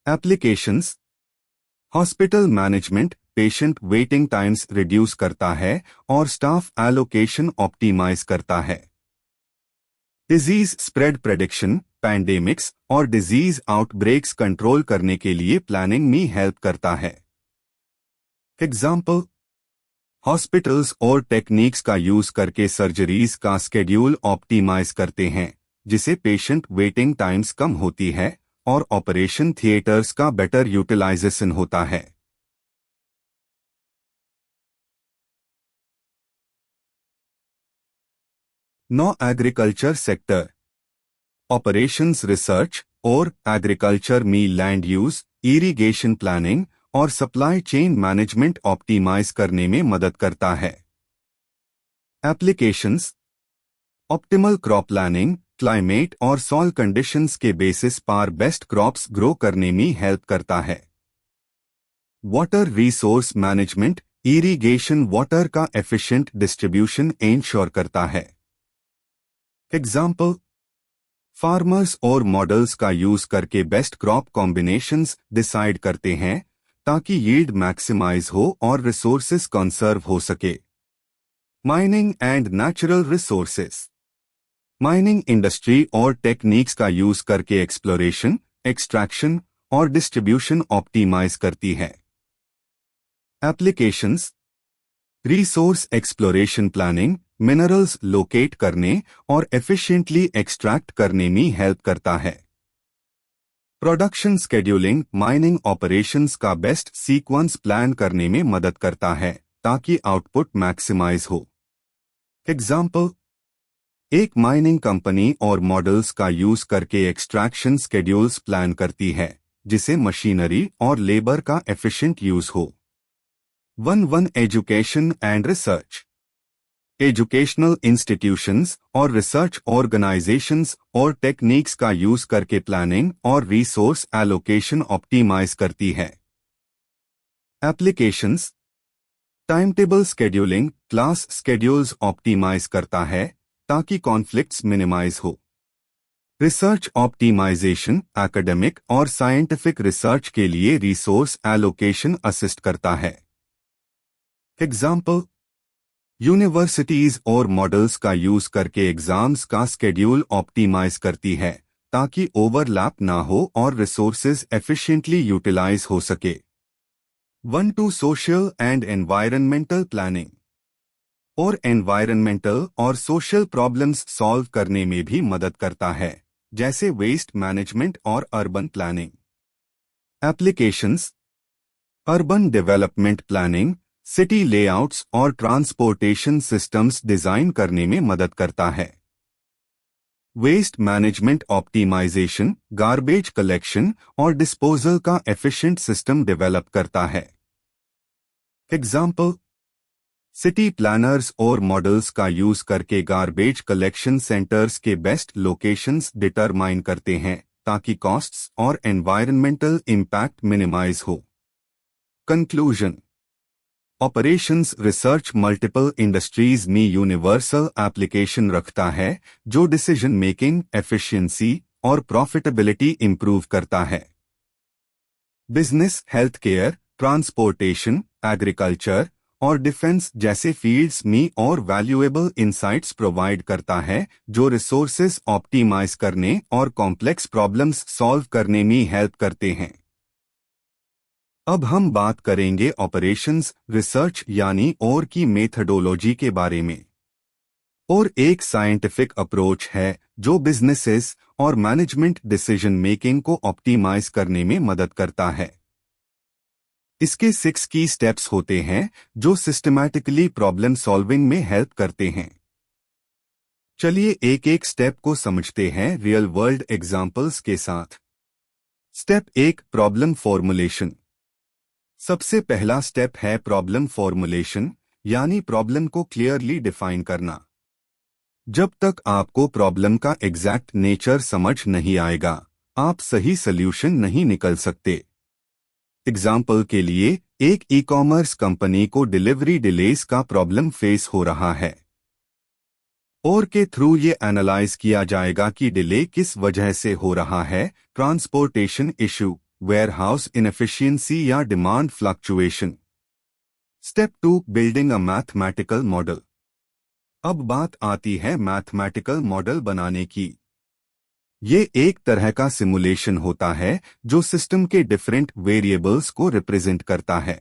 A: Applications, hospital management patient waiting times reduce करता है और स्टाफ एलोकेशन ऑप्टिमाइज करता है। डिजीज स्प्रेड प्रेडिक्शन पैंडेमिक्स और डिजीज आउटब्रेक्स कंट्रोल करने के लिए प्लानिंग में हेल्प करता है। एग्जाम्पल, हॉस्पिटल्स और टेक्निक्स का यूज करके सर्जरीज का स्केड्यूल ऑप्टिमाइज करते हैं जिसे पेशेंट वेटिंग टाइम्स कम होती है और ऑपरेशन थिएटर्स का बेटर यूटिलाइजेशन होता है। नौ एग्रीकल्चर सेक्टर। ऑपरेशंस रिसर्च और एग्रीकल्चर में लैंड यूज, इरिगेशन प्लानिंग और सप्लाई चेन मैनेजमेंट ऑप्टिमाइज करने में मदद करता है। Applications, optimal crop planning climate और सॉइल कंडीशंस के बेसिस पर बेस्ट क्रॉप्स ग्रो करने में हेल्प करता है। Water resource management irrigation water का एफिशिएंट डिस्ट्रीब्यूशन इंश्योर करता है। एग्जाम्पल, फार्मर्स और मॉडल्स का यूज करके बेस्ट क्रॉप कॉम्बिनेशंस डिसाइड करते हैं ताकि यील्ड मैक्सिमाइज हो और रिसोर्सेज कंसर्व हो सके। Mining and natural resources. Mining industry और टेक्निक्स का यूज करके एक्सप्लोरेशन, एक्सट्रैक्शन और डिस्ट्रीब्यूशन ऑप्टिमाइज करती है। Applications, resource exploration planning minerals locate करने और एफिशिएंटली एक्सट्रैक्ट करने में हेल्प करता है। प्रोडक्शन स्केड्यूलिंग माइनिंग ऑपरेशंस का बेस्ट सीक्वेंस प्लान करने में मदद करता है ताकि आउटपुट मैक्सिमाइज हो। एग्जाम्पल, एक माइनिंग कंपनी और मॉडल्स का यूज करके एक्सट्रैक्शन स्केड्यूल्स प्लान करती है जिसे मशीनरी और लेबर का एफिशिएंट यूज हो। 1 education and research. Educational institutions और रिसर्च ऑर्गेनाइजेशंस और टेक्निक्स का यूज करके प्लानिंग और रिसोर्स एलोकेशन ऑप्टिमाइज करती है। Applications, time table scheduling class schedules optimise करता है ताकि कॉन्फ्लिक्ट्स मिनिमाइज हो। रिसर्च ऑप्टिमाइजेशन एकेडमिक और साइंटिफिक रिसर्च के लिए रिसोर्स एलोकेशन असिस्ट करता है। एग्जाम्पल, यूनिवर्सिटीज और मॉडल्स का यूज करके एग्जाम्स का स्केड्यूल ऑप्टिमाइज करती है ताकि ओवरलैप ना हो और रिसोर्सेज एफिशिएंटली यूटिलाइज हो सके। 1 सोशल एंड एनवायरनमेंटल प्लानिंग और एनवायरनमेंटल और सोशल प्रॉब्लम्स सॉल्व करने में भी मदद करता है जैसे वेस्ट मैनेजमेंट और urban planning. Applications, urban development planning city layouts और ट्रांसपोर्टेशन सिस्टम्स डिजाइन करने में मदद करता है। Waste management optimisation garbage collection और डिस्पोजल का एफिशिएंट सिस्टम डेवलप करता है। एग्जाम्पल, सिटी प्लानर्स और मॉडल्स का यूज करके गार्बेज कलेक्शन सेंटर्स के बेस्ट लोकेशंस डिटरमाइन करते हैं ताकि कॉस्ट्स और एनवायरनमेंटल इम्पैक्ट मिनिमाइज हो। Conclusion, operations research multiple industries में यूनिवर्सल एप्लीकेशन रखता है जो डिसीजन मेकिंग एफिशिएंसी और प्रॉफिटेबिलिटी इंप्रूव करता है। Business, health care, transportation, agriculture और डिफेंस जैसे फील्ड्स में और वैल्यूएबल इंसाइट्स प्रोवाइड करता है जो रिसोर्सेज ऑप्टिमाइज करने और कॉम्प्लेक्स प्रॉब्लम्स सॉल्व करने में हेल्प करते हैं। अब हम बात करेंगे ऑपरेशंस रिसर्च यानी और की मेथडोलॉजी के बारे में। और एक साइंटिफिक अप्रोच है जो बिजनेसेस और मैनेजमेंट डिसीजन मेकिंग को ऑप्टिमाइज करने में मदद करता है। इसके 6 की स्टेप्स होते हैं जो सिस्टमैटिकली प्रॉब्लम सॉल्विंग में हेल्प करते हैं। चलिए एक एक स्टेप को समझते हैं रियल वर्ल्ड एग्जाम्पल्स के साथ। Step 1, problem formulation. सबसे पहला स्टेप है प्रॉब्लम फॉर्मुलेशन, यानी प्रॉब्लम को क्लियरली डिफाइन करना। जब तक आपको प्रॉब्लम का एग्जैक्ट नेचर समझ नहीं आएगा, आप सही सल्यूशन नहीं निकल सकते। एग्जाम्पल के लिए, एक ई कॉमर्स कंपनी को डिलीवरी डिलेज का प्रॉब्लम फेस हो रहा है और के थ्रू ये एनालाइज किया जाएगा कि डिले किस वजह से हो रहा है, ट्रांसपोर्टेशन इशू, वेयरहाउस इनएफिशिएंसी या demand fluctuation. Step 2, building a mathematical model. अब बात आती है मैथमेटिकल मॉडल बनाने की। ये एक तरह का सिमुलेशन होता है जो सिस्टम के डिफरेंट वेरिएबल्स को रिप्रेजेंट करता है।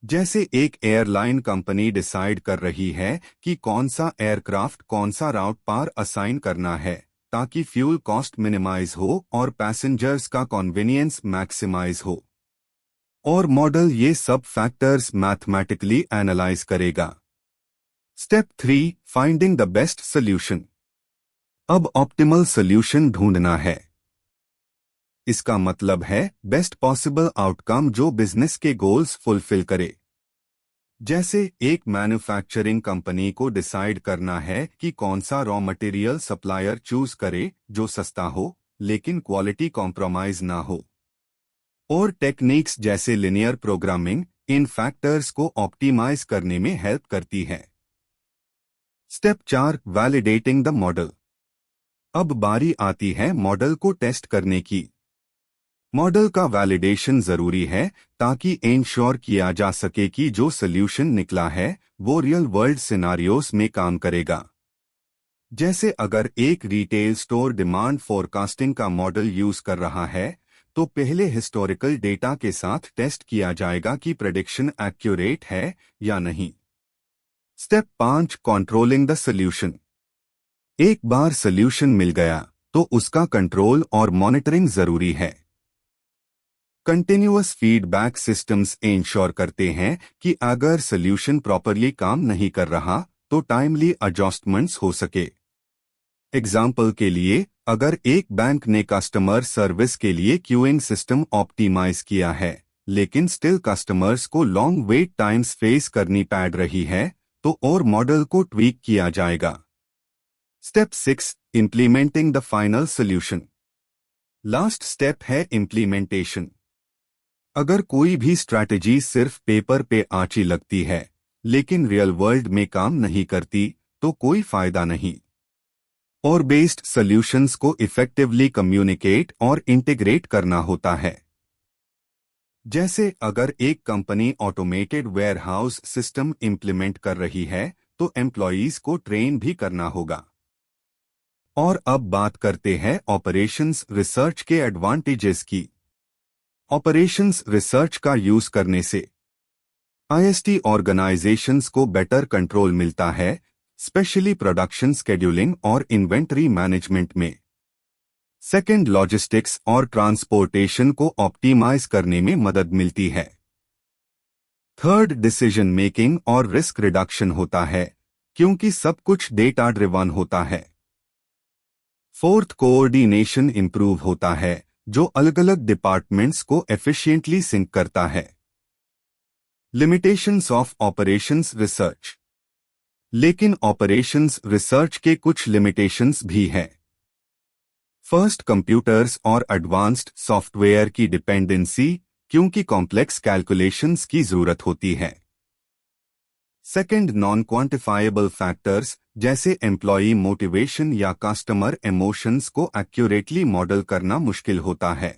A: जैसे एक एयरलाइन कंपनी डिसाइड कर रही है कि कौन सा एयरक्राफ्ट कौन सा राउट पार असाइन करना है ताकि फ्यूल कॉस्ट मिनिमाइज हो और पैसेंजर्स का कन्वीनियंस मैक्सिमाइज हो, और मॉडल ये सब फैक्टर्स मैथमेटिकली एनालाइज करेगा। Step 3, finding the best solution. अब ऑप्टिमल सोल्यूशन ढूंढना है। इसका मतलब है बेस्ट पॉसिबल आउटकम जो बिजनेस के गोल्स फुलफिल करे। जैसे एक मैन्युफैक्चरिंग कंपनी को डिसाइड करना है कि कौन सा रॉ मटेरियल सप्लायर चूज करे जो सस्ता हो लेकिन क्वालिटी कॉम्प्रोमाइज ना हो, और टेक्निक्स जैसे लिनियर प्रोग्रामिंग इन फैक्टर्स को ऑप्टिमाइज करने में हेल्प करती है। Step 4, validating the model. अब बारी आती है मॉडल को टेस्ट करने की। मॉडल का वैलिडेशन जरूरी है ताकि इंश्योर किया जा सके कि जो सल्यूशन निकला है वो रियल वर्ल्ड सिनारियोस में काम करेगा। जैसे अगर एक रिटेल स्टोर डिमांड फोरकास्टिंग का मॉडल यूज कर रहा है तो पहले हिस्टोरिकल डेटा के साथ टेस्ट किया जाएगा कि प्रेडिक्शन एक्यूरेट है या नहीं। Step 5, controlling the solution. एक बार सॉल्यूशन मिल गया तो उसका कंट्रोल और मॉनिटरिंग जरूरी है। कंटिन्यूअस फीडबैक सिस्टम्स इंश्योर करते हैं कि अगर सॉल्यूशन प्रॉपरली काम नहीं कर रहा तो टाइमली एडजस्टमेंट्स हो सके। एग्जाम्पल के लिए, अगर एक बैंक ने कस्टमर सर्विस के लिए क्यूइंग सिस्टम ऑप्टिमाइज किया है लेकिन स्टिल कस्टमर्स को लॉन्ग वेट टाइम्स फेस करनी पड़ रही है तो और मॉडल को ट्वीक किया जाएगा। Step 6, implementing the final solution. Last step है इम्प्लीमेंटेशन। अगर कोई भी स्ट्रैटेजी सिर्फ पेपर पे अच्छी लगती है लेकिन रियल वर्ल्ड में काम नहीं करती तो कोई फायदा नहीं। और बेस्ड सॉल्यूशंस को इफेक्टिवली कम्युनिकेट और इंटीग्रेट करना होता है। जैसे अगर एक company automated warehouse system implement कर रही है तो एम्प्लॉयज को ट्रेन भी करना होगा। और अब बात करते हैं ऑपरेशंस रिसर्च के एडवांटेजेस की। ऑपरेशंस रिसर्च का यूज करने से आईएसटी ऑर्गेनाइजेशंस को बेटर कंट्रोल मिलता है, स्पेशली प्रोडक्शन स्केड्यूलिंग और इन्वेंटरी मैनेजमेंट में। सेकंड, लॉजिस्टिक्स और ट्रांसपोर्टेशन को ऑप्टिमाइज करने में मदद मिलती है। थर्ड, डिसीजन मेकिंग और रिस्क रिडक्शन होता है क्योंकि सब कुछ डेटा ड्रिवन होता है। फोर्थ, कोऑर्डिनेशन इंप्रूव होता है जो अलग अलग डिपार्टमेंट्स को एफिशिएंटली सिंक करता है। Limitations of operations research. लेकिन ऑपरेशंस रिसर्च के कुछ लिमिटेशंस भी हैं। फर्स्ट, कंप्यूटर्स और एडवांस्ड सॉफ्टवेयर की डिपेंडेंसी क्योंकि कॉम्प्लेक्स कैलकुलेशंस की जरूरत होती है। सेकंड, नॉन क्वांटिफाइबल फैक्टर्स जैसे एम्प्लॉई मोटिवेशन या कस्टमर इमोशंस को एक्यूरेटली मॉडल करना मुश्किल होता है।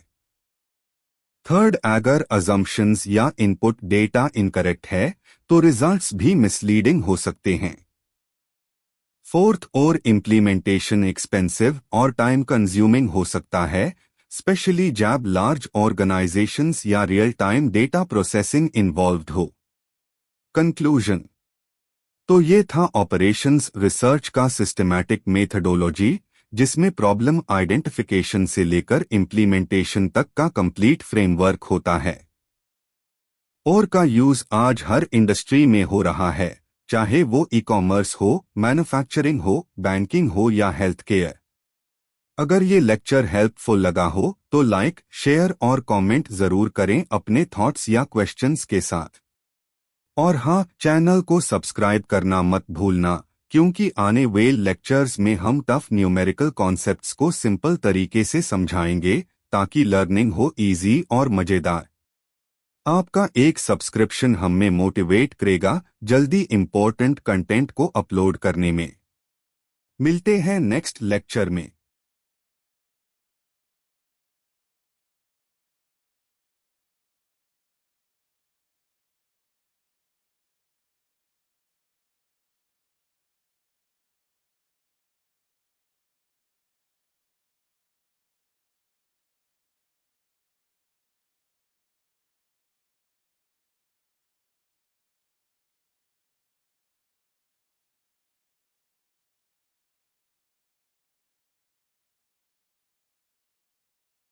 A: थर्ड, अगर अजम्पशंस या इनपुट डेटा इनकरेक्ट है तो रिजल्ट्स भी मिसलीडिंग हो सकते हैं। फोर्थ, और इम्प्लीमेंटेशन एक्सपेंसिव और टाइम कंज्यूमिंग हो सकता है, स्पेशली जब लार्ज ऑर्गेनाइजेशंस या real time data processing involved हो। कंक्लूजन। तो ये था ऑपरेशंस रिसर्च का सिस्टमैटिक मेथडोलॉजी जिसमें प्रॉब्लम आइडेंटिफिकेशन से लेकर इम्प्लीमेंटेशन तक का कंप्लीट फ्रेमवर्क होता है। और का यूज आज हर इंडस्ट्री में हो रहा है, चाहे वो ई कॉमर्स हो, मैन्युफैक्चरिंग हो, बैंकिंग हो या हेल्थ केयर। अगर ये लेक्चर हेल्पफुल लगा हो तो लाइक, शेयर और कमेंट जरूर करें अपने थॉट्स या क्वेश्चंस के साथ। और हाँ, चैनल को सब्सक्राइब करना मत भूलना, क्योंकि आने वाले लेक्चर्स में हम टफ न्यूमेरिकल कॉन्सेप्ट्स को सिंपल तरीके से समझाएंगे ताकि लर्निंग हो इजी और मजेदार। आपका एक सब्सक्रिप्शन हमें मोटिवेट करेगा जल्दी इम्पोर्टेंट कंटेंट को अपलोड करने में। मिलते हैं नेक्स्ट लेक्चर में।